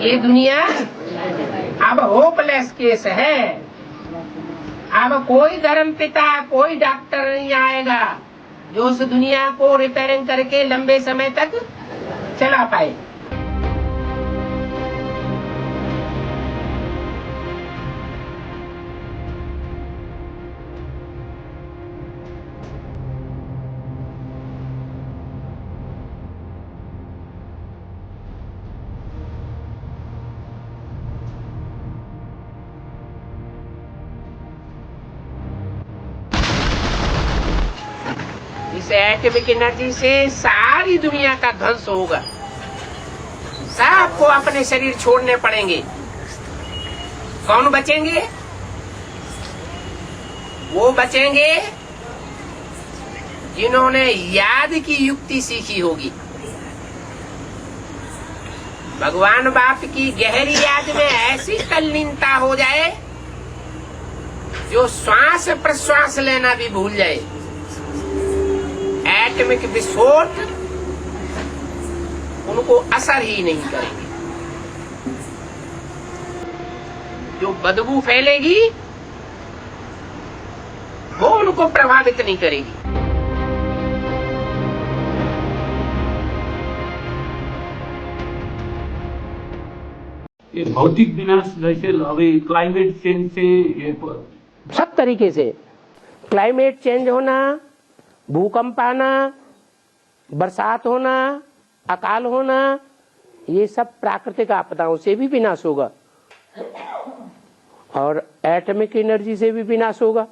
ये दुनिया अब होपलेस केस है। अब कोई धर्म पिता, कोई डॉक्टर नहीं आएगा जो उस दुनिया को रिपेयरिंग करके लंबे समय तक चला पाए। इस एटॉमिक एनर्जी से सारी दुनिया का ध्वंस होगा। सबको अपने शरीर छोड़ने पड़ेंगे। कौन बचेंगे? वो बचेंगे जिन्होंने याद की युक्ति सीखी होगी। भगवान बाप की गहरी याद में ऐसी तल्लीनता हो जाए जो श्वास प्रश्वास लेना भी भूल जाए। एटॉमिक विस्फोट उनको असर ही नहीं करेगी। जो बदबू फैलेगी वो उनको प्रभावित नहीं करेगी। ये भौतिक विनाश जैसे अभी क्लाइमेट चेंज से ये सब तरीके से क्लाइमेट चेंज होना, भूकंप आना, बरसात होना, अकाल होना, ये सब प्राकृतिक आपदाओं से भी विनाश होगा और एटॉमिक एनर्जी से भी विनाश होगा।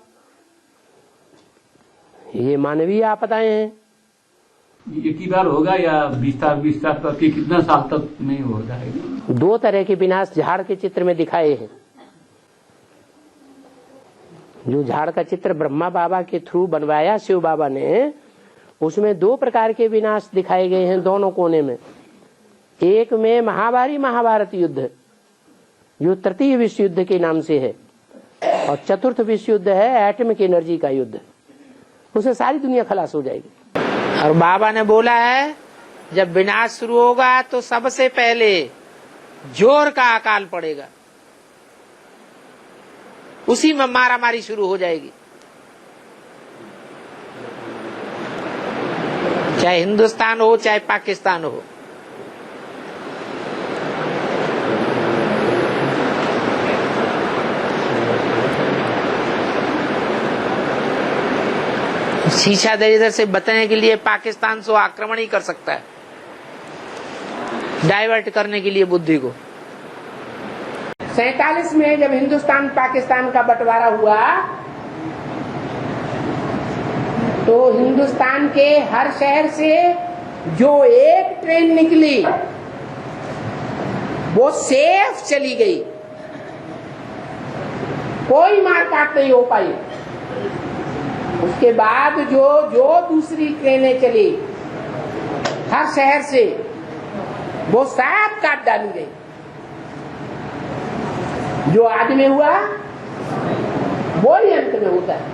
ये मानवीय आपदाएं हैं। एक ही बार होगा या विस्तार करके कितना साल तक नहीं हो जाएगा? दो तरह के विनाश झाड़ के चित्र में दिखाए हैं। जो झाड़ का चित्र ब्रह्मा बाबा के थ्रू बनवाया शिव बाबा ने, उसमें दो प्रकार के विनाश दिखाए गए हैं दोनों कोने में। एक में महाभारी महाभारत युद्ध जो तृतीय विश्व युद्ध के नाम से है, और चतुर्थ विश्व युद्ध है एटॉमिक एनर्जी का युद्ध। उससे सारी दुनिया खलास हो जाएगी। और बाबा ने बोला है जब विनाश शुरू होगा तो सबसे पहले जोर का अकाल पड़ेगा, उसी में मारामारी शुरू हो जाएगी। चाहे हिंदुस्तान हो चाहे पाकिस्तान हो। शीशा इधर से बचने के लिए पाकिस्तान से आक्रमण ही कर सकता है, डाइवर्ट करने के लिए बुद्धि को। 47 में जब हिंदुस्तान पाकिस्तान का बंटवारा हुआ तो हिंदुस्तान के हर शहर से जो एक ट्रेन निकली वो सेफ चली गई, कोई मारकाट नहीं हो पाई। उसके बाद जो दूसरी ट्रेनें चली हर शहर से, वो सब काट डाली गई। जो आदमी हुआ वो ही अंत में होता है।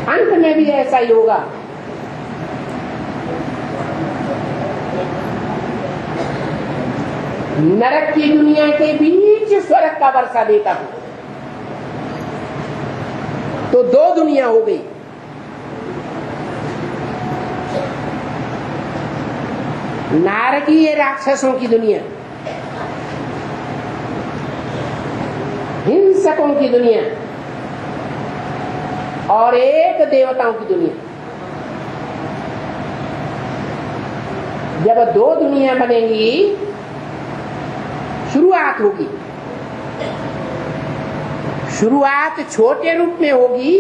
अंत में भी ऐसा ही होगा। नरक की दुनिया के बीच स्वर्ग का वर्षा देता हूं तो दो दुनिया हो गई। नारकीय राक्षसों की दुनिया, हिंसकों की दुनिया, और एक देवताओं की दुनिया। जब दो दुनिया बनेंगी, शुरुआत होगी। शुरुआत छोटे रूप में होगी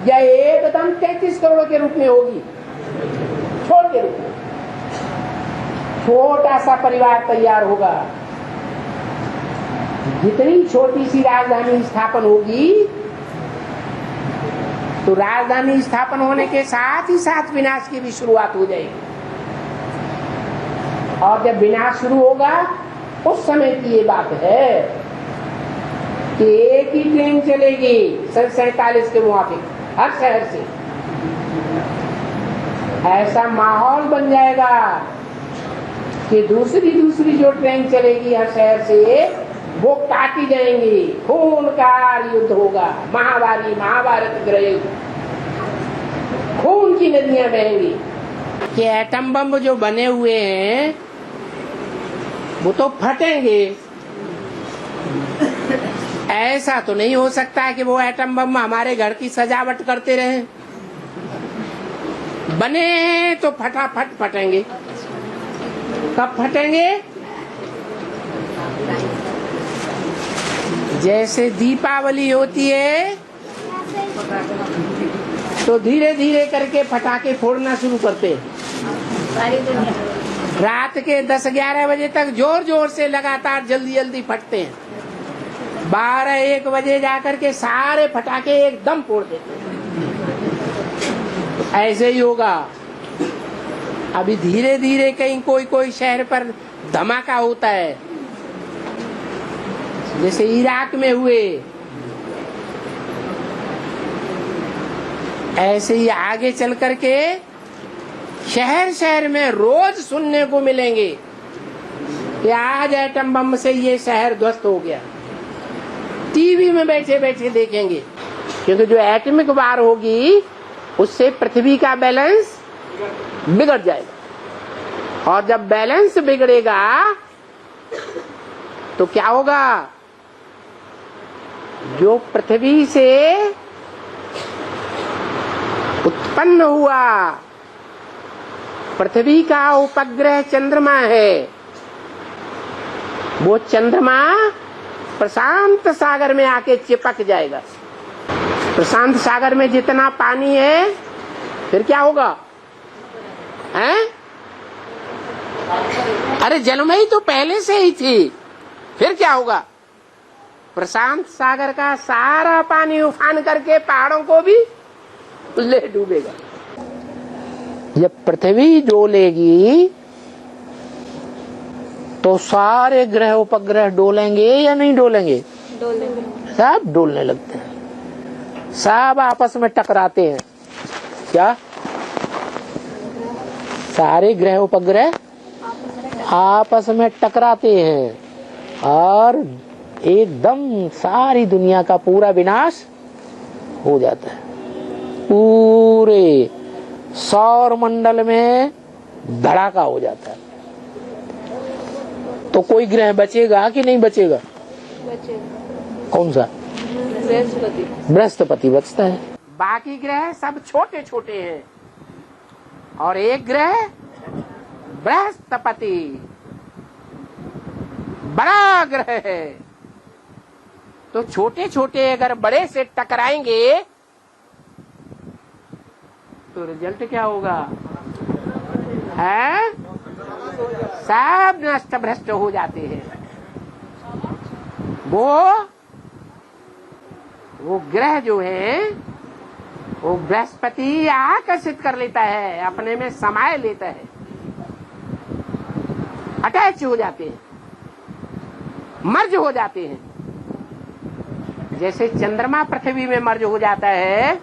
या एकदम 33 करोड़ के रूप में होगी? छोटे रूप में। छोटा सा परिवार तैयार होगा। जितनी छोटी सी राजधानी स्थापन होगी तो राजधानी स्थापन होने के साथ ही साथ विनाश की भी शुरुआत हो जाएगी। और जब विनाश शुरू होगा उस समय की ये बात है कि एक ही ट्रेन चलेगी 47 के मुताबिक हर शहर से। ऐसा माहौल बन जाएगा कि दूसरी जो ट्रेन चलेगी हर शहर से वो काटी जाएंगी, खून का युद्ध होगा, महाभारत ग्रह, खून की नदियां बहेंगी। कि एटम बम जो बने हुए हैं वो तो फटेंगे, ऐसा तो नहीं हो सकता कि वो एटम बम हमारे घर की सजावट करते रहे। बने तो फटाफट फटेंगे। कब फटेंगे? जैसे दीपावली होती है तो धीरे धीरे करके पटाखे फोड़ना शुरू करते हैं। रात के 10-11 बजे तक जोर जोर से लगातार जल्दी जल्दी फटते हैं। 12-1 बजे जाकर के सारे पटाखे एकदम फोड़ देते हैं। ऐसे ही होगा। अभी धीरे धीरे कहीं कोई शहर पर धमाका होता है, जैसे इराक में हुए, ऐसे ही आगे चल करके शहर शहर में रोज सुनने को मिलेंगे कि आज एटम बम से ये शहर ध्वस्त हो गया। टीवी में बैठे बैठे देखेंगे, क्योंकि जो एटमिक वार होगी उससे पृथ्वी का बैलेंस बिगड़ जाएगा, और जब बैलेंस बिगड़ेगा तो क्या होगा? जो पृथ्वी से उत्पन्न हुआ, पृथ्वी का उपग्रह चंद्रमा है, वो चंद्रमा प्रशांत सागर में आके चिपक जाएगा। प्रशांत सागर में जितना पानी है फिर क्या होगा? हैं? अरे जलमयी तो पहले से ही थी, फिर क्या होगा? प्रशांत सागर का सारा पानी उफान करके पहाड़ों को भी ले डूबेगा। जब पृथ्वी डोलेगी तो सारे ग्रह उपग्रह डोलेंगे या नहीं डोलेंगे? डोलेंगे। सब डोलने लगते हैं, सब आपस में टकराते हैं। क्या? सारे ग्रह उपग्रह आपस में टकराते हैं और एकदम सारी दुनिया का पूरा विनाश हो जाता है। पूरे सौर मंडल में धड़ाका हो जाता है। तो कोई ग्रह बचेगा कि नहीं बचेगा? बचेगा। कौन सा? बृहस्पति बचता है। बाकी ग्रह सब छोटे छोटे हैं और एक ग्रह बृहस्पति बड़ा ग्रह है। तो छोटे छोटे अगर बड़े से टकराएंगे तो रिजल्ट क्या होगा? है सब नष्ट भ्रष्ट हो जाते हैं। वो ग्रह जो है वो बृहस्पति आकर्षित कर लेता है, अपने में समाये लेता है, अटैच हो जाते हैं, मर्ज हो जाते हैं। जैसे चंद्रमा पृथ्वी में मर्ज हो जाता है,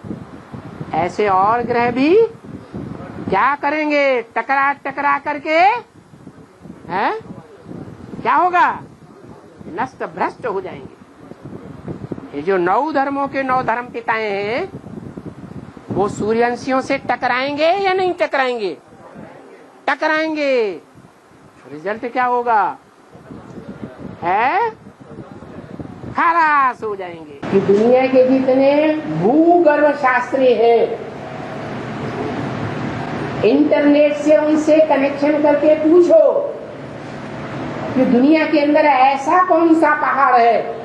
ऐसे और ग्रह भी क्या करेंगे? टकरा टकरा करके हैं? क्या होगा? नष्ट भ्रष्ट हो जाएंगे। ये जो 9 धर्मों के 9 धर्म पिताएं हैं वो सूर्यवंशियों से टकराएंगे या नहीं टकराएंगे? टकराएंगे। रिजल्ट क्या होगा? है खलास हो जाएंगे। कि दुनिया के जितने भूगर्भ शास्त्री हैं, इंटरनेट से उनसे कनेक्शन करके पूछो कि दुनिया के अंदर ऐसा कौन सा पहाड़ है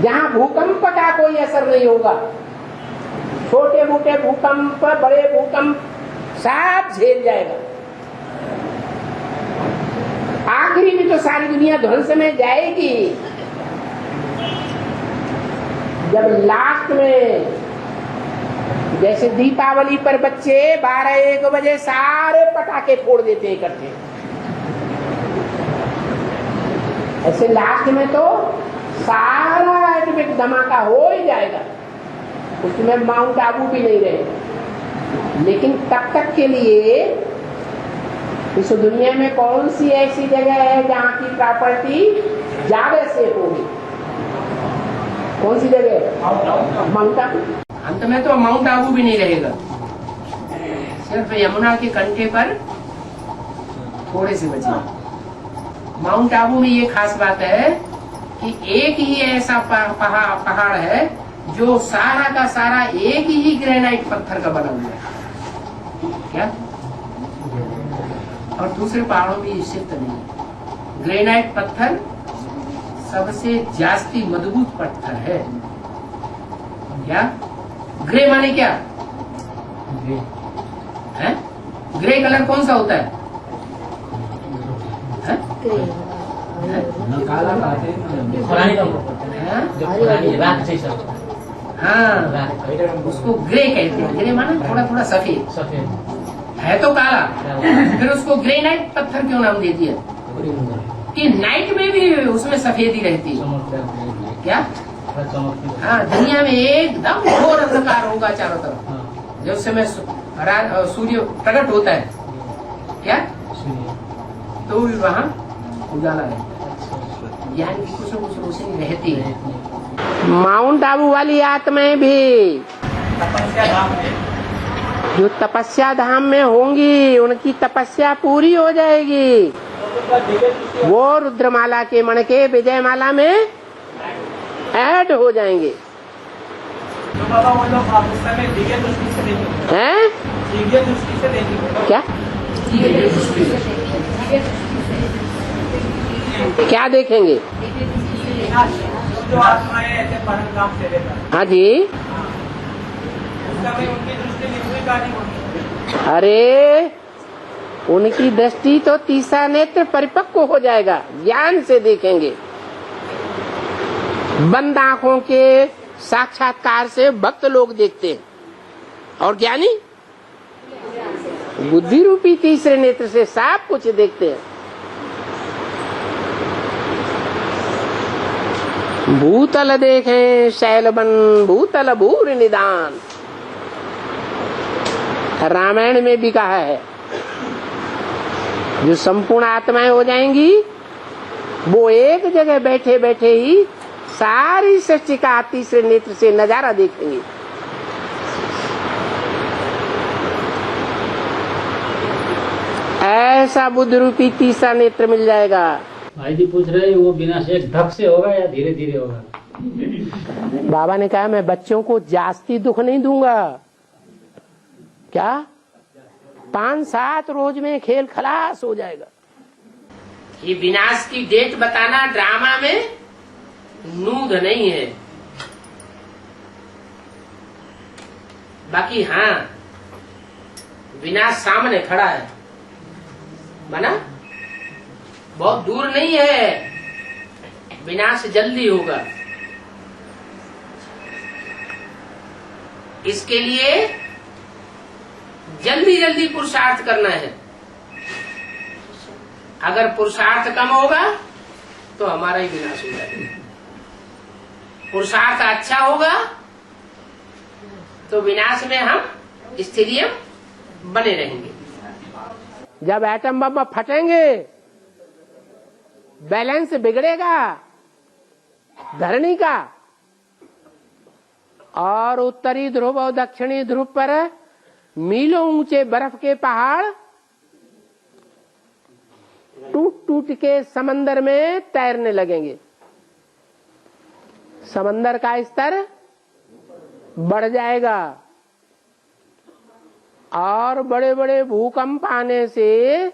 जहां भूकंप का कोई असर नहीं होगा। छोटे मोटे भूकंप, बड़े भूकंप सब झेल जाएगा। आखिरी में तो सारी दुनिया ध्वंस में जाएगी। जब लास्ट में जैसे दीपावली पर बच्चे 12-1 बजे सारे पटाखे फोड़ देते हैं इकट्ठे, ऐसे लास्ट में तो सारा एटॉमिक धमाका हो ही जाएगा, उसमें माउंट आबू भी नहीं रहेगा। लेकिन तब तक के लिए इस दुनिया में कौन सी ऐसी जगह है जहाँ की प्रॉपर्टी ज्यादा सेफ होगी? कौन सी जगह? माउंट आबू। अंत में तो माउंट आबू भी नहीं रहेगा, सिर्फ यमुना के कंढे पर थोड़े से बचे। माउंट आबू में ये खास बात है कि एक ही ऐसा पहाड़ है जो सारा का सारा एक ही ग्रेनाइट पत्थर का बना हुआ है। क्या? और दूसरे पहाड़ों में स्थित नहीं। ग्रेनाइट पत्थर सबसे जास्ती मजबूत पत्थर है। क्या? ग्रे माने क्या है? ग्रे कलर कौन सा होता है? काला हाँ, उसको ग्रे कहते हैं। ग्रे माने थोड़ा थोड़ा सफेद है तो काला, फिर उसको ग्रेनाइट पत्थर क्यों नाम दे दिया? कि नाइट में भी उसमें सफेदी रहती है। क्या? हाँ, दुनिया में एकदम घोर अंधकार होगा चारों तरफ जब समय सूर्य प्रकट होता है। क्या? तो भी वहाँ उजाला रहता है, यानी कुछ न कुछ रोशनी रहती है। माउंट आबू वाली आत्माएं भी जो तपस्या धाम में होंगी, उनकी तपस्या पूरी हो जाएगी। वो रुद्रमाला के मण के विजयमाला में ऐड हो जाएंगे। तो बाबा वो लोग उस समय दिव्य दृष्टि से देखेंगे। हैं? दिव्य दृष्टि से देखेंगे। क्या? क्या देखेंगे? जो आत्माएं ऐसे परम काम से देता। हाँ जी। उस समय उनकी दृष्टि निर्विकार नहीं होगी। अरे, उनकी दृष्टि तो तीसरा नेत्र परिपक्व हो जाएगा, ज्ञान से देखेंगे। बंद आंखों के साक्षात्कार से भक्त लोग देखते हैं, और ज्ञानी बुद्धि रूपी तीसरे नेत्र से सब कुछ देखते हैं। भूतल देखें शैलबन भूतल भूर निदान, रामायण में भी कहा है। जो संपूर्ण आत्माएं हो जाएंगी, वो एक जगह बैठे बैठे ही सारी सृष्टि का तीसरे नेत्र से नजारा देखेंगे। ऐसा बुद्ध रूपी तीसरा नेत्र मिल जाएगा। भाई जी पूछ रहे हैं वो विनाश एक धप से होगा या धीरे धीरे होगा? बाबा ने कहा मैं बच्चों को जास्ती दुख नहीं दूंगा। क्या? 5-7 रोज में खेल खलास हो जाएगा। ये विनाश की डेट बताना ड्रामा में नूद नहीं है। बाकी हाँ, विनाश सामने खड़ा है, माना बहुत दूर नहीं है, विनाश जल्दी होगा। इसके लिए जल्दी जल्दी पुरुषार्थ करना है। अगर पुरुषार्थ कम होगा तो हमारा ही विनाश हो जाएगा। पुरुषार्थ अच्छा होगा तो विनाश में हम स्थिरियम बने रहेंगे। जब एटम बम फटेंगे, बैलेंस बिगड़ेगा धरणी का, और उत्तरी ध्रुव और दक्षिणी ध्रुव पर मीलों ऊंचे बर्फ के पहाड़ टूट टूट के समंदर में तैरने लगेंगे। समंदर का स्तर बढ़ जाएगा और बड़े बड़े भूकंप आने से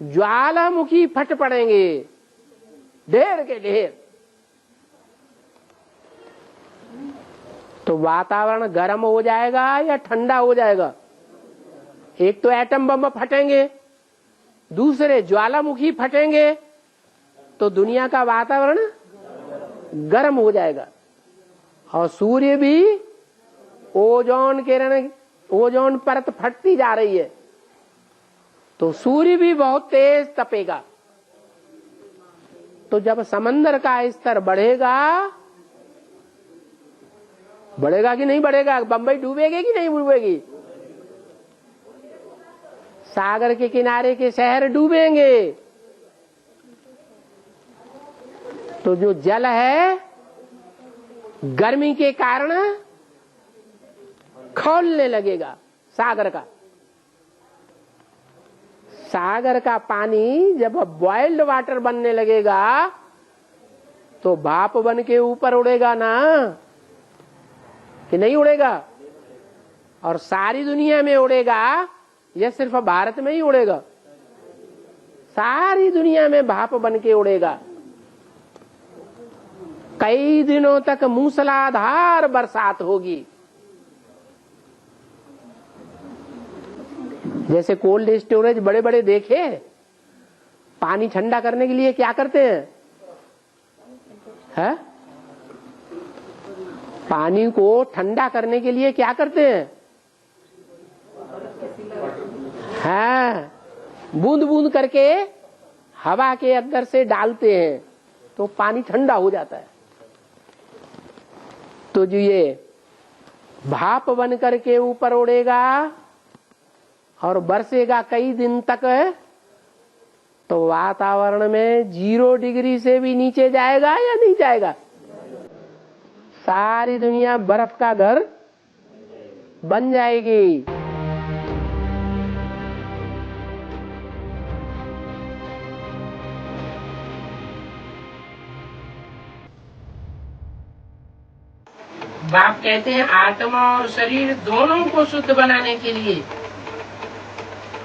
ज्वालामुखी फट पड़ेंगे, ढेर के ढेर। तो वातावरण गर्म हो जाएगा या ठंडा हो जाएगा? एक तो एटम बम फटेंगे, दूसरे ज्वालामुखी फटेंगे, तो दुनिया का वातावरण गर्म हो जाएगा। और सूर्य भी ओजोन किरण, ओजोन परत फटती जा रही है, तो सूर्य भी बहुत तेज तपेगा। तो जब समंदर का स्तर बढ़ेगा, बढ़ेगा कि नहीं बढ़ेगा? बंबई डूबेगी कि नहीं डूबेगी? सागर के किनारे के शहर डूबेंगे। तो जो जल है गर्मी के कारण खौलने लगेगा। सागर का पानी जब बॉइल्ड वाटर बनने लगेगा तो भाप बन के ऊपर उड़ेगा ना, कि नहीं उड़ेगा? और सारी दुनिया में उड़ेगा या सिर्फ भारत में ही उड़ेगा? सारी दुनिया में भाप बन के उड़ेगा। कई दिनों तक मूसलाधार बरसात होगी। जैसे कोल्ड स्टोरेज बड़े बड़े देखे, पानी ठंडा करने के लिए क्या करते हैं? है? पानी को ठंडा करने के लिए क्या करते हैं? हाँ, बूंद बूंद करके हवा के अंदर से डालते हैं तो पानी ठंडा हो जाता है। तो जो ये भाप बन करके ऊपर उड़ेगा और बरसेगा कई दिन तक, तो वातावरण में 0 डिग्री से भी नीचे जाएगा या नहीं जाएगा? सारी दुनिया बर्फ का घर बन जाएगी। बाप कहते हैं आत्मा और शरीर दोनों को शुद्ध बनाने के लिए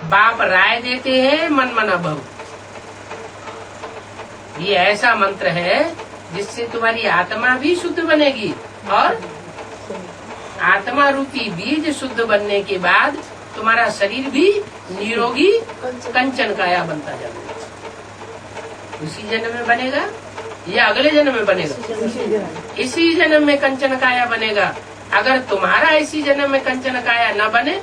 बाप राय देते हैं मन मना भव। ये ऐसा मंत्र है जिससे तुम्हारी आत्मा भी शुद्ध बनेगी और आत्मा रूपी बीज शुद्ध बनने के बाद तुम्हारा शरीर भी निरोगी कंचन काया बनता जाएगा। उसी जन्म में बनेगा या अगले जन्म में बनेगा? इसी जन्म में कंचन काया बनेगा। अगर तुम्हारा इसी जन्म में कंचन काया न बने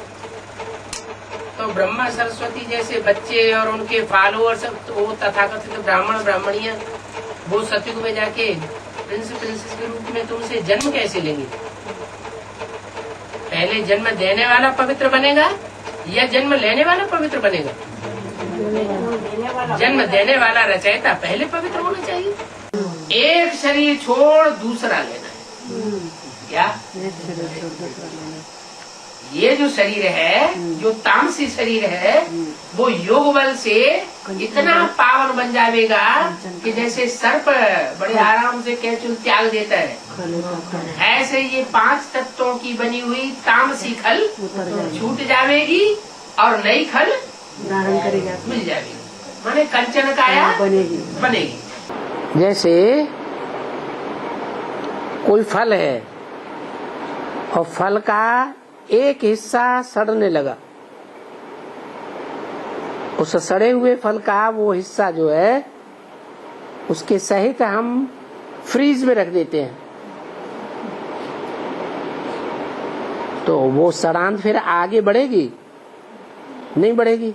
तो ब्रह्मा सरस्वती जैसे बच्चे और उनके फॉलोअर्स, वो तथाकथित ब्राह्मण ब्राह्मणियां, वो सतयुग में जाके प्रिंस प्रिंसेस के रूप में तुमसे जन्म कैसे लेंगे? पहले जन्म देने वाला पवित्र बनेगा या जन्म लेने वाला पवित्र बनेगा? जन्म देने वाला रचयिता पहले पवित्र होना चाहिए। एक शरीर छोड़ दूसरा लेना है। क्या? ये जो शरीर है, जो तामसी शरीर है, वो योग बल से इतना पावन बन जाएगा कि जैसे सर्प बड़े आराम से कैचुल त्याग देता है, ऐसे ये 5 तत्वों की बनी हुई तामसी खल छूट जाएगी और नई खल मिल जाएगी। माने कंचन काया बनेगी। जैसे कोई फल है और फल का एक हिस्सा सड़ने लगा, उस सड़े हुए फल का वो हिस्सा जो है उसके सहित हम फ्रीज में रख देते हैं, तो वो सड़ांध फिर आगे बढ़ेगी? नहीं बढ़ेगी।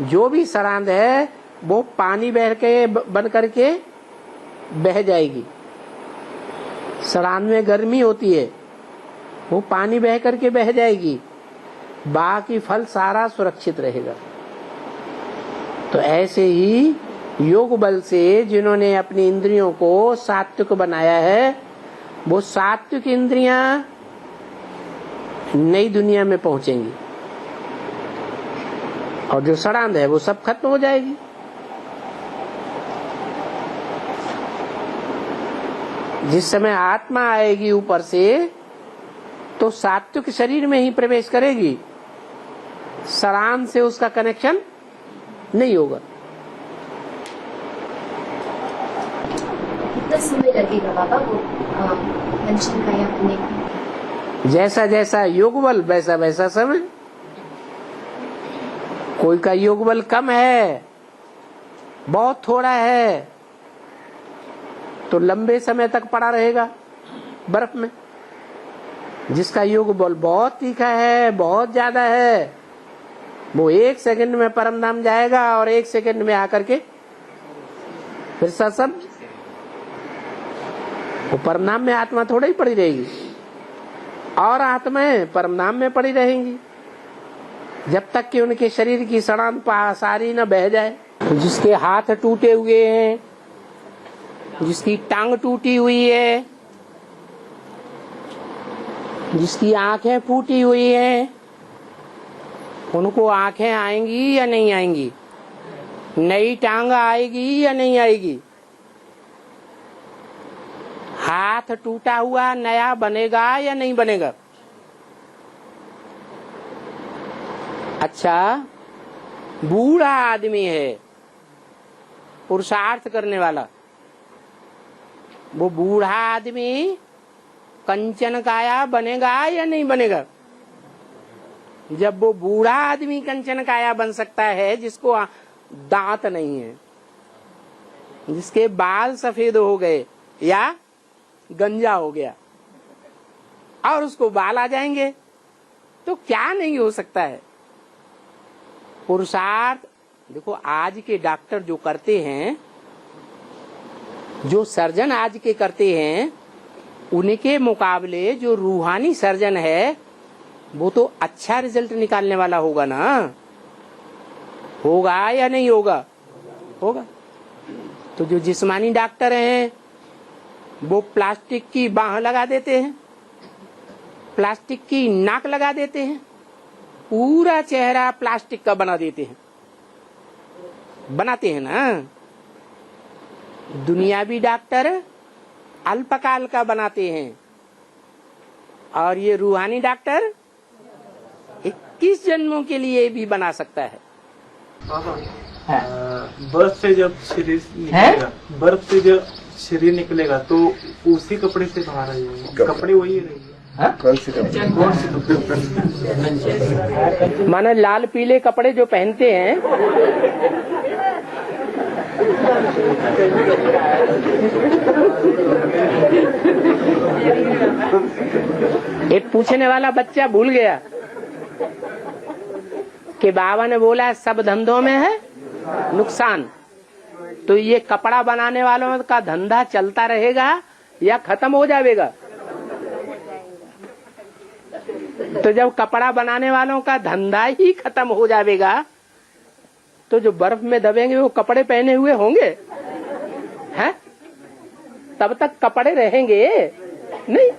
जो भी सड़ांध है वो पानी बह के बन करके बह जाएगी। सड़ांध में गर्मी होती है, वो पानी बह करके बह जाएगी, बाकी फल सारा सुरक्षित रहेगा। तो ऐसे ही योग बल से जिन्होंने अपनी इंद्रियों को सात्विक बनाया है, वो सात्विक इंद्रियां नई दुनिया में पहुंचेंगी और जो सड़ांध है वो सब खत्म हो जाएगी। जिस समय आत्मा आएगी ऊपर से तो सात्विक शरीर में ही प्रवेश करेगी, सड़ांध से उसका कनेक्शन नहीं होगा। कितना समय लगेगा बाबा वो कंचन काया बनने का? जैसा जैसा योग बल वैसा वैसा समय। कोई का योग बल कम है, बहुत थोड़ा है, तो लंबे समय तक पड़ा रहेगा बर्फ में। जिसका योग बल बहुत तीखा है, बहुत ज्यादा है, वो 1 सेकंड में परम धाम जाएगा और 1 सेकंड में आकर के फिर सब वो परम धाम में आत्मा थोड़ा ही पड़ी रहेगी और आत्माएं परम धाम में पड़ी रहेंगी। जब तक कि उनके शरीर की सड़ान सारी न बह जाए। जिसके हाथ टूटे हुए हैं, जिसकी टांग टूटी हुई है, जिसकी आंखें फूटी हुई हैं, उनको आंखें आएंगी या नहीं आएंगी? नई टांग आएगी या नहीं आएगी? हाथ टूटा हुआ नया बनेगा या नहीं बनेगा? अच्छा, बूढ़ा आदमी है, पुरुषार्थ करने वाला, वो बूढ़ा आदमी कंचन काया बनेगा या नहीं बनेगा? जब वो बूढ़ा आदमी कंचन काया बन सकता है, जिसको दांत नहीं है, जिसके बाल सफेद हो गए या गंजा हो गया और उसको बाल आ जाएंगे, तो क्या नहीं हो सकता है? पुरुषार्थ देखो, आज के डॉक्टर जो करते हैं, जो सर्जन आज के करते हैं, उनके मुकाबले जो रूहानी सर्जन है वो तो अच्छा रिजल्ट निकालने वाला होगा ना। होगा या नहीं होगा? होगा। तो जो जिस्मानी डॉक्टर हैं वो प्लास्टिक की बाह लगा देते हैं, प्लास्टिक की नाक लगा देते हैं, पूरा चेहरा प्लास्टिक का बना देते हैं, बनाते हैं ना। दुनियावी डॉक्टर अल्पकाल का बनाते हैं और ये रूहानी डॉक्टर 21 जन्मों के लिए भी बना सकता है। बर्फ से जब शरीर निकलेगा, बर्फ से जब शरीर निकलेगा तो उसी कपड़े से बाहर आएगा, कपड़े वही रहेंगे। कौन से कपड़े? माने लाल पीले कपड़े जो पहनते हैं, एक पूछने वाला बच्चा भूल गया कि बाबा ने बोला सब धंधों में है नुकसान, तो ये कपड़ा बनाने वालों का धंधा चलता रहेगा या खत्म हो जाएगा? तो जब कपड़ा बनाने वालों का धंधा ही खत्म हो जाएगा तो जो बर्फ में दबेंगे वो कपड़े पहने हुए होंगे हैं? तब तक कपड़े रहेंगे नहीं।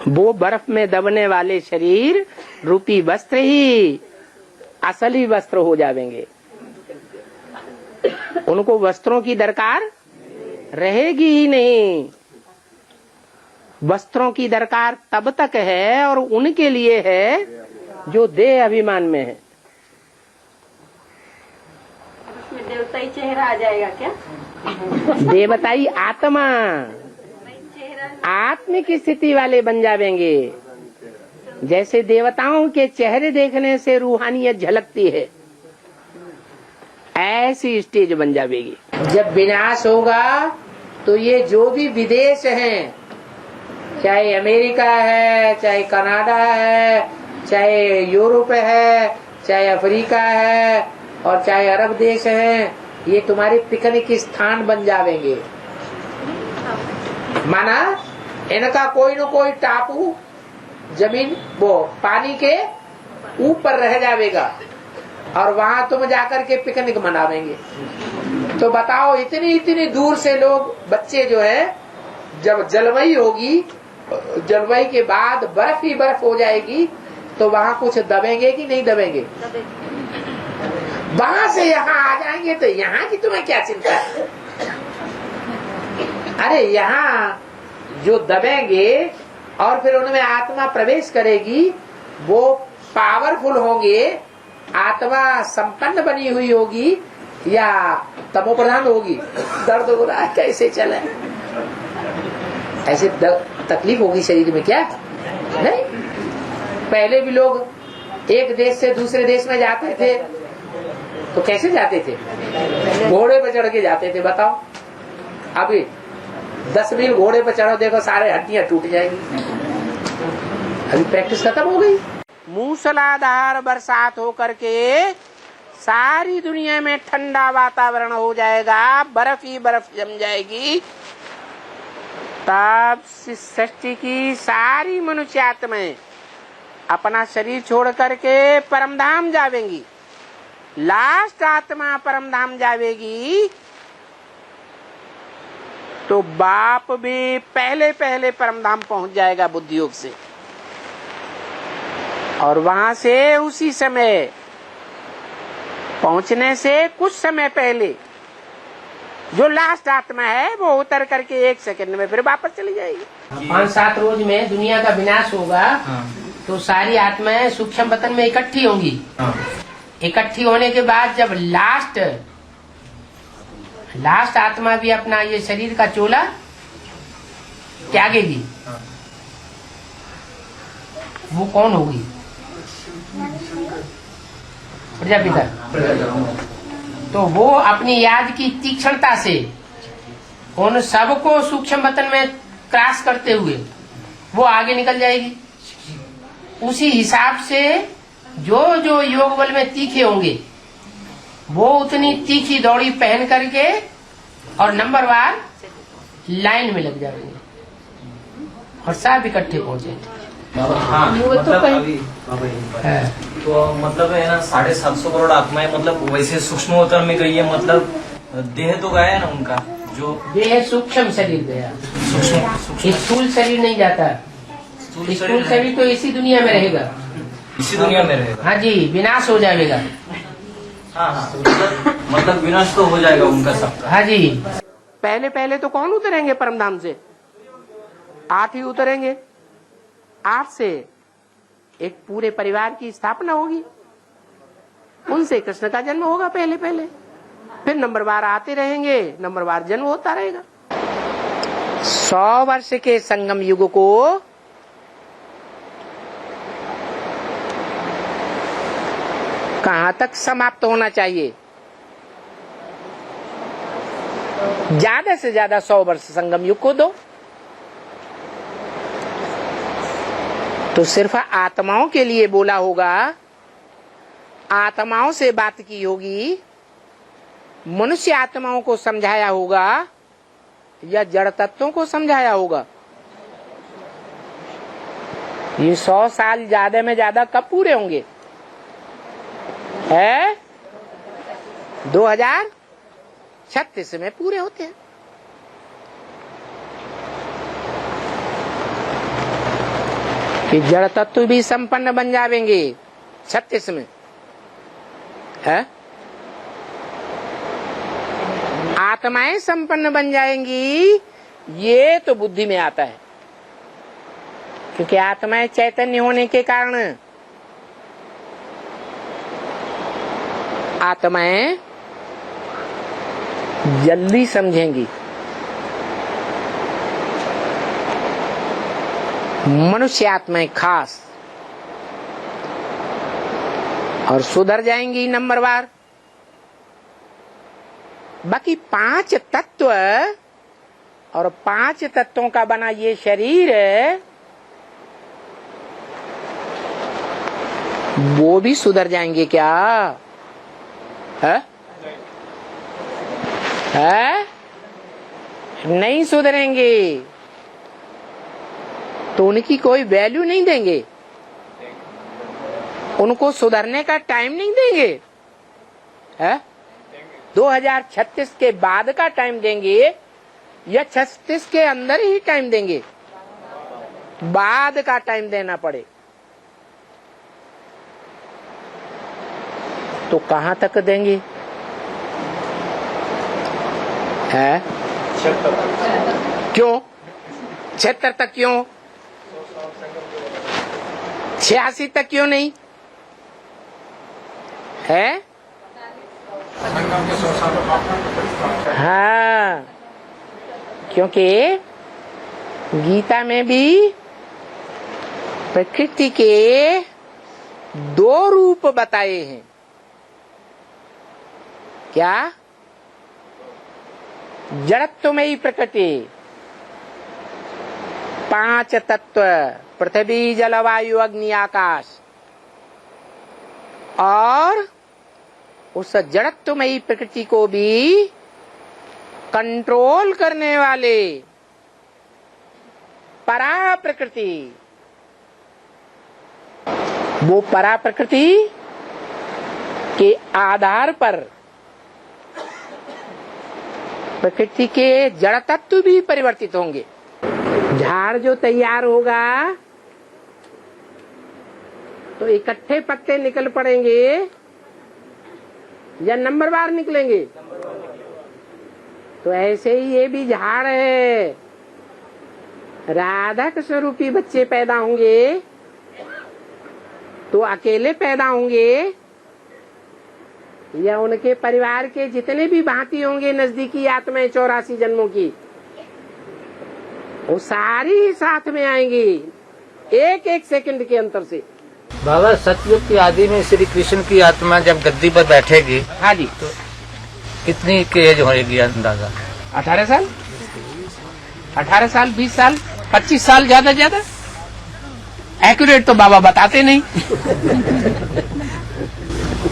वो बर्फ में दबने वाले शरीर रूपी वस्त्र ही असली वस्त्र हो जाएंगे। उनको वस्त्रों की दरकार रहेगी ही नहीं। वस्त्रों की दरकार तब तक है और उनके लिए है जो देह अभिमान में है। उसमें देवताई चेहरा आ जाएगा क्या? देवताई आत्मा, आत्मिक स्थिति वाले बन जाएंगे। जैसे देवताओं के चेहरे देखने से रूहानियत झलकती है, ऐसी स्टेज बन जाएगी। जब विनाश होगा तो ये जो भी विदेश हैं, चाहे अमेरिका है, चाहे कनाडा है, चाहे यूरोप है, चाहे अफ्रीका है और चाहे अरब देश है, ये तुम्हारे पिकनिक स्थान बन जाएंगे। माना इनका कोई न कोई टापू जमीन वो पानी के ऊपर रह जाएगा और वहां तुम जाकर के पिकनिक मनावेंगे। तो बताओ, इतनी इतनी दूर से लोग, बच्चे जो है, जब जलवायु होगी, जलवायु के बाद बर्फ ही बर्फ हो जाएगी, तो वहां कुछ दबेंगे कि नहीं दबेंगे? वहां से यहाँ आ जाएंगे तो यहाँ की तुम्हें क्या चिंता है? अरे यहाँ जो दबेंगे और फिर उनमें आत्मा प्रवेश करेगी, वो पावरफुल होंगे, आत्मा संपन्न बनी हुई होगी या तमोप्रधान होगी? दर्द हो रहा है, कैसे चले? ऐसे तकलीफ होगी शरीर में क्या? नहीं। पहले भी लोग एक देश से दूसरे देश में जाते थे तो कैसे जाते थे? घोड़े पर चढ़ के जाते थे। बताओ, अभी 10 मील घोड़े पर चढ़ो, देखो सारे हड्डियां टूट जाएंगी। अभी प्रैक्टिस खत्म हो गई। मूसलाधार बरसात होकर के सारी दुनिया में ठंडा वातावरण हो जाएगा, बर्फ ही बर्फ जम जाएगी तब सृष्टि की सारी मनुष्य आत्माएं अपना शरीर छोड़ करके परमधाम जावेंगी। लास्ट आत्मा परमधाम जावेगी तो बाप भी पहले पहले परमधाम पहुंच जाएगा बुद्धि योग से, और वहां से उसी समय पहुंचने से कुछ समय पहले जो लास्ट आत्मा है वो उतर करके 1 सेकंड में फिर वापस चली जाएगी। 5-7 रोज में दुनिया का विनाश होगा। तो सारी आत्माएं सूक्ष्म वतन में इकट्ठी होंगी। इकट्ठी होने के बाद जब लास्ट आत्मा भी अपना ये शरीर का चोला त्यागेगी, वो कौन होगी? प्रजापिता। तो वो अपनी याद की तीक्ष्णता से उन सबको सूक्ष्म वतन में क्रॉस करते हुए वो आगे निकल जाएगी। उसी हिसाब से जो जो योग बल में तीखे होंगे वो उतनी तीखी दौड़ी पहन करके और नंबरवार लाइन में लग जाएंगे और सब इकट्ठे पहुंचेंगे। हाँ, वो मतलब तो कहीं अभी तो मतलब है ना 750 करोड़ आत्माएं मतलब वैसे सूक्ष्म अवतार में गई है। मतलब देह तो गया है ना उनका, जो देह सूक्ष्म शरीर गया, सूक्ष्म स्थूल शरीर नहीं जाता। स्थूल शरीर तो इसी दुनिया में रहेगा, इसी दुनिया में रहेगा। हाँ जी, विनाश हो जाएगा। हाँ, मतलब विनाश तो हो जाएगा उनका सबका। हाँ जी। पहले पहले तो कौन उतरेंगे परमधाम से? 8 ही उतरेंगे। 8 से एक पूरे परिवार की स्थापना होगी, उनसे कृष्ण का जन्म होगा पहले पहले, फिर नंबरवार आते रहेंगे, नंबरवार जन्म होता रहेगा। 100 वर्ष के संगम युग को कहां तक समाप्त होना चाहिए? ज्यादा से ज्यादा 100 वर्ष संगम युग को दो, तो सिर्फ आत्माओं के लिए बोला होगा, आत्माओं से बात की होगी, मनुष्य आत्माओं को समझाया होगा या जड़ तत्वों को समझाया होगा? ये 100 साल ज्यादा में ज्यादा कब पूरे होंगे? है 2036 में पूरे होते हैं। कि जड़ तत्व भी संपन्न बन जाएंगे 36 में, है? आत्माएं संपन्न बन जाएंगी, ये तो बुद्धि में आता है, क्योंकि आत्माएं चैतन्य होने के कारण आत्माएं जल्दी समझेंगी। मनुष्य आत्माएं खास, और सुधर जाएंगी नंबरवार। बाकी 5 तत्व और 5 तत्वों का बना ये शरीर वो भी सुधर जाएंगे क्या? है? है? नहीं सुधरेंगे तो उनकी कोई वैल्यू नहीं देंगे, उनको सुधरने का टाइम नहीं देंगे। है? 2036 के बाद का टाइम देंगे या 36 के अंदर ही टाइम देंगे? बाद का टाइम देना पड़े तो कहां तक देंगे? है? क्यों 76 तक क्यों? 86 तक क्यों नहीं? है? हाँ, क्योंकि गीता में भी प्रकृति के 2 रूप बताए हैं। क्या? जड़त्वमयी प्रकृति, 5 तत्व, पृथ्वी जल वायु अग्नि आकाश, और उस जड़त्वमयी प्रकृति को भी कंट्रोल करने वाले परा प्रकृति, वो परा प्रकृति के आधार पर प्रकृति के जड़ तत्व भी परिवर्तित होंगे। झाड़ जो तैयार होगा तो इकट्ठे पत्ते निकल पड़ेंगे या नंबरवार निकलेंगे? तो ऐसे ही ये भी झाड़ है। राधा कृष्ण रूपी बच्चे पैदा होंगे तो अकेले पैदा होंगे या उनके परिवार के जितने भी भांति होंगे नजदीकी आत्माएं 84 जन्मों की, वो सारी साथ में आएंगी एक एक सेकंड के अंतर से। बाबा सतयुग की आदि में श्री कृष्ण की आत्मा जब गद्दी पर बैठेगी, हाँ जी, तो कितनी की एज होगी अंदाजा? 18 साल, 18 साल, 20 साल, 25 साल, ज्यादा एक्यूरेट तो बाबा बताते नहीं।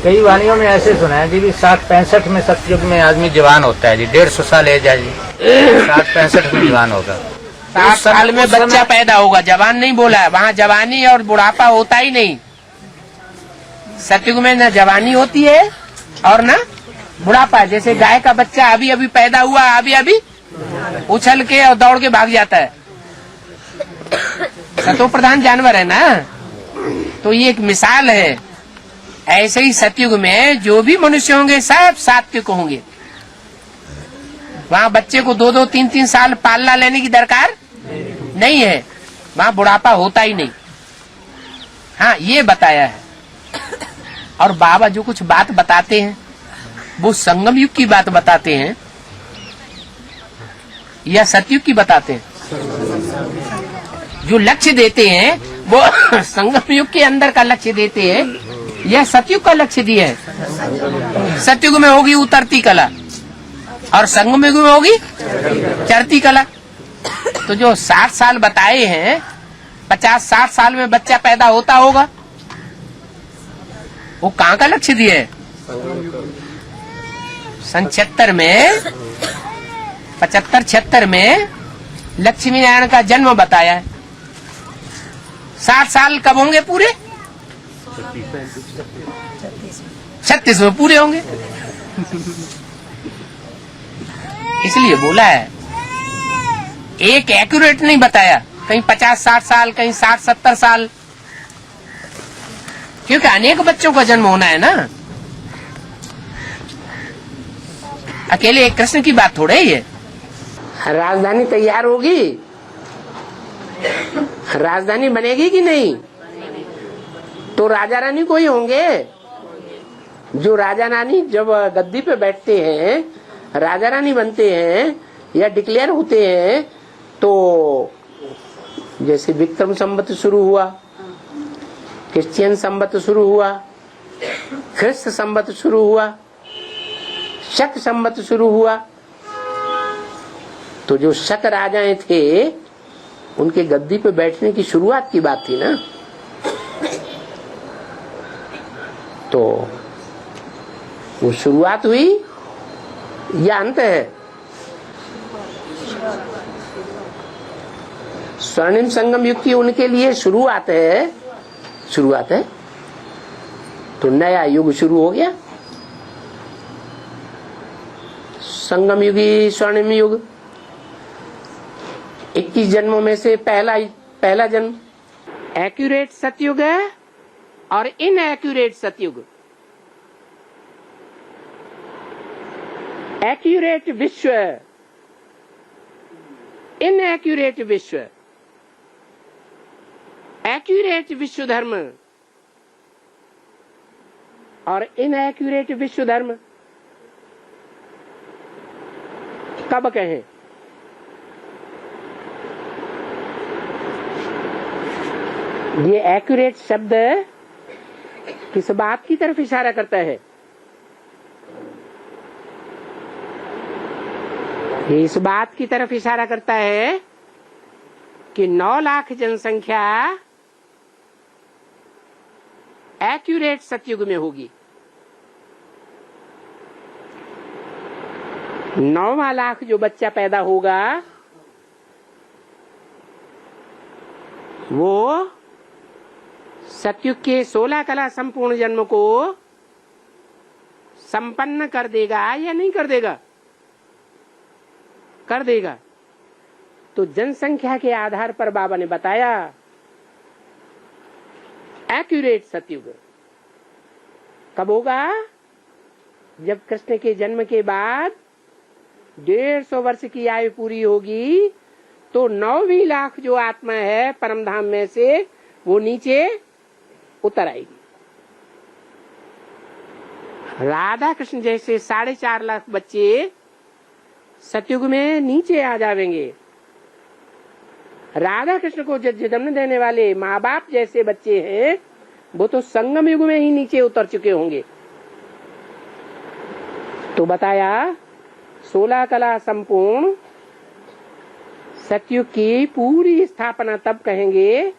कई वाणियों में ऐसे सुना है जी भी 60-65 में सतयुग में आदमी जवान होता है जी, 150 साल एज है जी, 60-65 में जवान होगा। 60 साल में बच्चा पैदा होगा, जवान नहीं बोला है, वहाँ जवानी और बुढ़ापा होता ही नहीं। सतयुग में न जवानी होती है और न बुढ़ापा। जैसे गाय का बच्चा अभी अभी पैदा हुआ, अभी अभी उछल के और दौड़ के भाग जाता है, सतो प्रधान जानवर है ना। तो ये एक मिसाल है। ऐसे ही सतयुग में जो भी मनुष्य होंगे सब सात्विक होंगे। वहाँ बच्चे को 2-2, 3-3 साल पालना लेने की दरकार नहीं है, वहाँ बुढ़ापा होता ही नहीं। हाँ, ये बताया है। और बाबा जो कुछ बात बताते हैं वो संगम युग की बात बताते हैं या सतयुग की बताते हैं? जो लक्ष्य देते हैं वो संगम युग के अंदर का लक्ष्य देते हैं या सतयुग का लक्ष्य दिया है? सतयुग में होगी उतरती कला और संगम युग में होगी चढ़ती कला। तो जो 60 साल बताए हैं, 50-60 साल में बच्चा पैदा होता होगा, वो कहाँ का लक्ष्य दिया है? सन 76 में, 75-76 में लक्ष्मी नारायण का जन्म बताया है। 60 साल कब होंगे पूरे? 36 में पूरे होंगे। इसलिए बोला है, एक एक्यूरेट नहीं बताया, कहीं 50-60 साल, कहीं 60-70 साल, क्योंकि अनेक बच्चों का जन्म होना है ना। अकेले एक कृष्ण की बात थोड़े ही है। राजधानी तैयार होगी, राजधानी बनेगी कि नहीं? तो राजा रानी कोई होंगे। जो राजा रानी जब गद्दी पे बैठते हैं, राजा रानी बनते हैं या डिक्लेयर होते हैं, तो जैसे विक्रम संवत शुरू हुआ, क्रिश्चियन संवत शुरू हुआ, ख्रिस्त संवत शुरू हुआ, शक संवत शुरू हुआ, तो जो शक राजाएं थे उनके गद्दी पे बैठने की शुरुआत की बात थी ना। तो वो शुरुआत हुई या अंत है? स्वर्णिम संगम युग की उनके लिए शुरुआत है, शुरुआत है। तो नया युग शुरू हो गया, संगम युगी स्वर्णिम युग। 21 जन्मों में से पहला जन्म। एक्यूरेट सतयुग है और इनएक्यूरेट सतयुग। एक्यूरेट विश्व, इनएक्यूरेट विश्व। एक्यूरेट विश्व धर्म और इनएक्यूरेट विश्व धर्म कब कहें? ये एक्यूरेट शब्द किस बात की तरफ इशारा करता है? ये इस बात की तरफ इशारा करता है कि 9 लाख जनसंख्या एक्यूरेट सतयुग में होगी। 9वां लाख जो बच्चा पैदा होगा वो सतयुग के 16 कला संपूर्ण जन्म को संपन्न कर देगा या नहीं कर देगा? कर देगा। तो जनसंख्या के आधार पर बाबा ने बताया एक्यूरेट सतयुग कब होगा? जब कृष्ण के जन्म के बाद 150 वर्ष की आयु पूरी होगी तो 9 लाख जो आत्मा है परमधाम में से वो नीचे उतर आएगी। राधा कृष्ण जैसे 4.5 लाख बच्चे सतयुग में नीचे आ जाएंगे। राधा कृष्ण को जन्म देने वाले माँ बाप जैसे बच्चे हैं वो तो संगम युग में ही नीचे उतर चुके होंगे। तो बताया 16 कला संपूर्ण सतयुग की पूरी स्थापना तब कहेंगे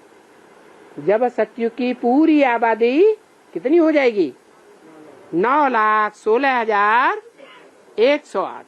जब सतयुग की पूरी आबादी कितनी हो जाएगी? 9,16,108।